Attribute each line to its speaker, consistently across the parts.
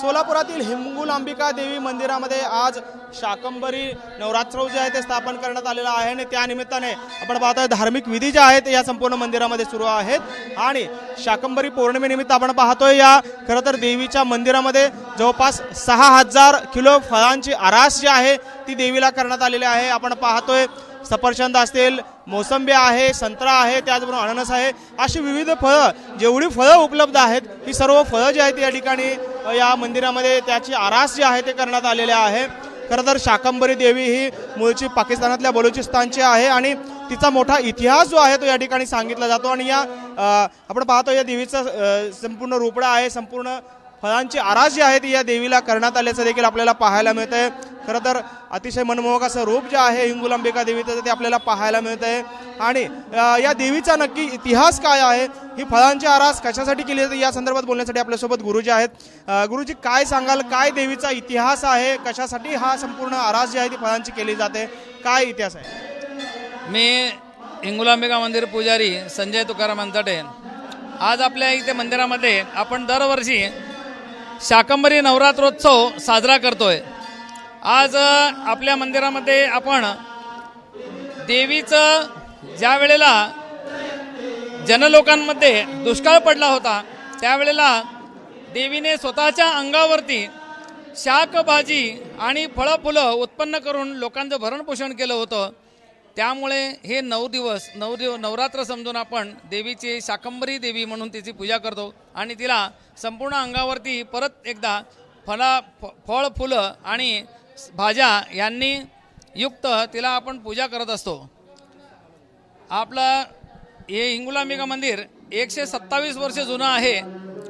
Speaker 1: सोलापुरातील हिंगुलांबिका देवी मंदिरामध्ये आज शाकंभरी नवरात्रोत्सव जे आहे ते स्थापन करण्यात आलेलं आहे आणि त्या निमित्ताने आपण पाहतोय धार्मिक विधी ज्या आहेत या संपूर्ण मंदिरामध्ये सुरू आहेत आणि शाकंभरी पौर्णिमेनिमित्त आपण पाहतोय या खरं तर देवीच्या मंदिरामध्ये जवळपास 6000 किलो फळांची आरास जी आहे ती देवीला करण्यात आलेली आहे। आपण पाहतोय सफरचंद असतील, मोसंबी आहे, संत्रा आहे, त्याचबरोबर अननस आहे, अशी विविध फळं जेवढी फळं उपलब्ध आहेत ही सर्व फळं जी आहेत या ठिकाणी या मंदिरामध्ये त्याची आरास जी आहे ते करण्यात आलेली आहे। खरं तर शाकंभरी देवी ही मूळची पाकिस्तानातल्या बलुचिस्तानची आहे आणि तिचा मोठा इतिहास जो आहे तो या ठिकाणी सांगितला जातो आणि या आपण पाहतो या देवीचं संपूर्ण रूपडा आहे, संपूर्ण फळांची आरास जी आहे ती या देवीला करण्यात आल्याचं देखील आपल्याला पाहायला मिळतंय। खरं तर अतिशय मनमोहक असं रूप जे आहे हिंगुलांबिका देवीचं ते आपल्याला पाहायला मिळतंय आणि या देवीचा नक्की इतिहास काय आहे, ही फळांची आरास कशासाठी केली जाते या संदर्भात बोलण्यासाठी आपल्यासोबत गुरुजी आहेत। गुरुजी काय सांगाल, काय देवीचा इतिहास आहे, कशासाठी हा संपूर्ण आरास जी आहे ती फळांची केली जाते, काय इतिहास आहे?
Speaker 2: मी हिंगुलांबिका मंदिर पुजारी संजय तुकाराम अंतटे। आज आपल्या इथे मंदिरामध्ये आपण दरवर्षी शाकंभरी नवरात्रोत्सव साजरा करतोय। आज आपल्या मंदिरामध्ये आपण देवीचं ज्या वेळेला जनलोकांमध्ये दुष्काळ पडला होता त्यावेळेला देवीने स्वतःच्या अंगावरती शाकभाजी आणि फळं फुलं उत्पन्न करून लोकांचं भरणपोषण केलं होतं। त्यामुळे हे 9 दिवस नवरात्र समजून आपण देवीची शाकंभरी देवी म्हणून तिची पूजा करतो आणि तिला संपूर्ण अंगावरती परत एकदा फळ फुलं आणि भाज्या यांनी युक्त तिला आपण पूजा करत असतो। आपलं हे हिंगुलांबिका मंदिर 127 वर्ष जुनं आहे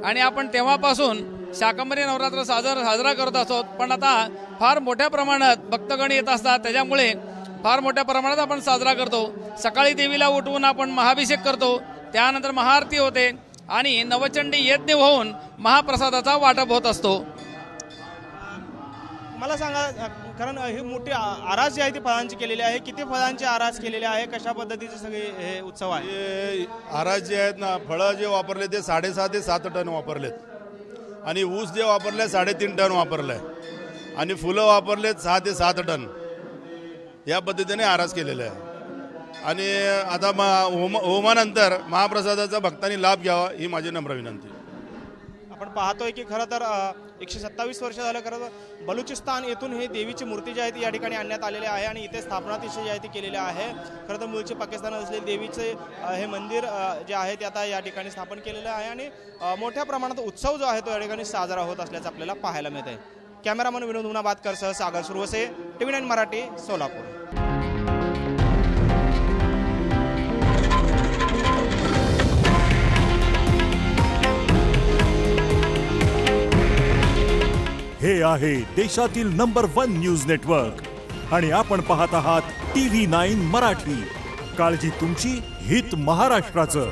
Speaker 2: आणि आपण तेव्हापासून शाकंभरी नवरात्र साजरा करत असतो। पण आता फार मोठ्या प्रमाणात भक्तगण येत असतात, त्याच्यामुळे फार मोठ्या प्रमाणात आपण साजरा करतो। सकाळी देवीला उठवून आपण महाभिषेक करतो, त्यानंतर महाआरती होते आणि नवचंडी यज्ञ होऊन महाप्रसादाचा वाटप होत असतो।
Speaker 1: मला सांगा, कारण ही मोठी आरास जी आहे ती फळांची केलेली आहे, किती फळांची आरास केलेली आहे, कशा पद्धतीचे सगळे हे उत्सव आहे?
Speaker 3: हे आरास जे आहेत ना, फळं जे वापरले ते 6.5 ते 7 टन वापरलेत आणि ऊस जे वापरले 3.5 टन वापरले आणि फुलं वापरलेत 6 ते 7 टन या पद्धतीने आरास केलेला आहे। आणि आता होमानंतर महाप्रसादाचा भक्तांनी लाभ घ्यावा ही माझी नम्र विनंती।
Speaker 1: आपण पाहतोय की खरं तर 127 वर्ष झालं खरं तर बलुचिस्तान येथून हे देवीची मूर्ती जी आहे ती या ठिकाणी आणण्यात आलेली आहे आणि इथे स्थापना तिची जी आहे ती केलेली आहे। खरं तर मूळची पाकिस्तानात असलेले देवीचे हे मंदिर जे आहे ते आता या ठिकाणी स्थापन केलेलं आहे आणि मोठ्या प्रमाणात उत्सव जो आहे तो या ठिकाणी साजरा होत असल्याचं आपल्याला पाहायला मिळत आहे। कॅमेरामन विनोद हुनाबादकर सह सागर सुरवसे, TV9 मराठी, सोलापूर।
Speaker 4: हे आहे देशातील नंबर 1 न्यूज नेटवर्क आणि आपण पाहत आहात TV9 मराठी। काळजी तुमची, हित महाराष्ट्राचं।